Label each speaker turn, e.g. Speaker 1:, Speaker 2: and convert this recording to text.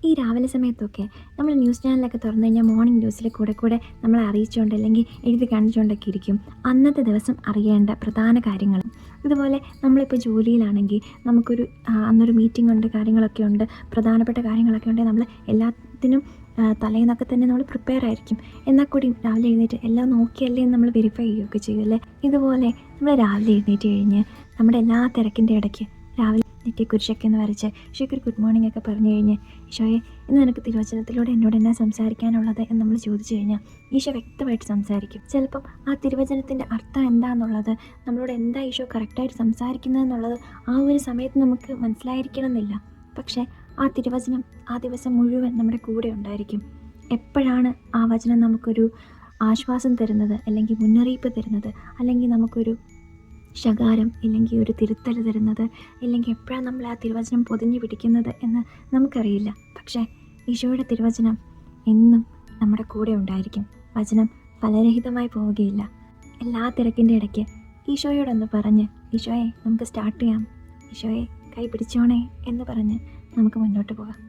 Speaker 1: ഈ രാവിലെ സമയത്തൊക്കെ നമ്മൾ ന്യൂസ് ചാനലൊക്കെ തുറന്നു കഴിഞ്ഞാൽ മോർണിംഗ് ന്യൂസിൽ കൂടെ കൂടെ നമ്മളെ അറിയിച്ചുകൊണ്ട് അല്ലെങ്കിൽ എഴുതി കാണിച്ചുകൊണ്ടൊക്കെ ഇരിക്കും അന്നത്തെ ദിവസം അറിയേണ്ട പ്രധാന കാര്യങ്ങൾ. ഇതുപോലെ നമ്മളിപ്പോൾ ജോലിയിലാണെങ്കിൽ നമുക്കൊരു അന്നൊരു മീറ്റിംഗ് ഉണ്ട്, കാര്യങ്ങളൊക്കെ ഉണ്ട്, പ്രധാനപ്പെട്ട കാര്യങ്ങളൊക്കെ ഉണ്ടെങ്കിൽ നമ്മൾ എല്ലാത്തിനും തലേന്നൊക്കെ തന്നെ നമ്മൾ പ്രിപ്പയർ ആയിരിക്കും. എന്നാൽ കൂടി രാവിലെ എഴുന്നേറ്റ് എല്ലാം നോക്കിയല്ലേ എന്ന് നമ്മൾ വെരിഫൈ ചെയ്യുകയൊക്കെ ചെയ്യുമല്ലേ. ഇതുപോലെ നമ്മൾ രാവിലെ എഴുന്നേറ്റ് കഴിഞ്ഞ് നമ്മുടെ എല്ലാ തിരക്കിൻ്റെ ഇടയ്ക്ക് രാവിലെ നെറ്റി കുരിശൊക്കെ ഒന്ന് വരച്ച് ഈശോയ്ക്കൊരു ഗുഡ് മോർണിംഗ് ഒക്കെ പറഞ്ഞു കഴിഞ്ഞ്, ഈശോയെ ഇന്ന് നിനക്ക് തിരുവചനത്തിലൂടെ എന്നോട് എന്നാ സംസാരിക്കാനുള്ളത് എന്ന് നമ്മൾ ചോദിച്ചു കഴിഞ്ഞാൽ ഈശോ വ്യക്തമായിട്ട് സംസാരിക്കും. ചിലപ്പം ആ തിരുവചനത്തിൻ്റെ അർത്ഥം എന്താണെന്നുള്ളത്, നമ്മളോട് എന്താ ഈശോ കറക്റ്റായിട്ട് സംസാരിക്കുന്നതെന്നുള്ളത് ആ ഒരു സമയത്ത് നമുക്ക് മനസ്സിലായിരിക്കണം എന്നില്ല. പക്ഷേ ആ തിരുവചനം ആ ദിവസം മുഴുവൻ നമ്മുടെ കൂടെ ഉണ്ടായിരിക്കും. എപ്പോഴാണ് ആ വചനം നമുക്കൊരു ആശ്വാസം തരുന്നത്, അല്ലെങ്കിൽ മുന്നറിയിപ്പ് തരുന്നത്, അല്ലെങ്കിൽ നമുക്കൊരു ശകാരം, ഇല്ലെങ്കിൽ ഒരു തിരുത്തൽ തരുന്നത്, ഇല്ലെങ്കിൽ എപ്പോഴാണ് നമ്മൾ ആ തിരുവചനം പൊതിഞ്ഞു പിടിക്കുന്നത് എന്ന് നമുക്കറിയില്ല. പക്ഷേ ഈശോയുടെ തിരുവചനം എന്നും നമ്മുടെ കൂടെ ഉണ്ടായിരിക്കും. വചനം ഫലരഹിതമായി പോവുകയില്ല. എല്ലാ തിരക്കിൻ്റെ ഇടയ്ക്ക് ഈശോയോടൊന്ന് പറഞ്ഞ്, ഈശോയെ നമുക്ക് സ്റ്റാർട്ട് ചെയ്യാം, ഈശോയെ കൈ പിടിച്ചോണേ എന്ന് പറഞ്ഞ് നമുക്ക് മുന്നോട്ട് പോകാം.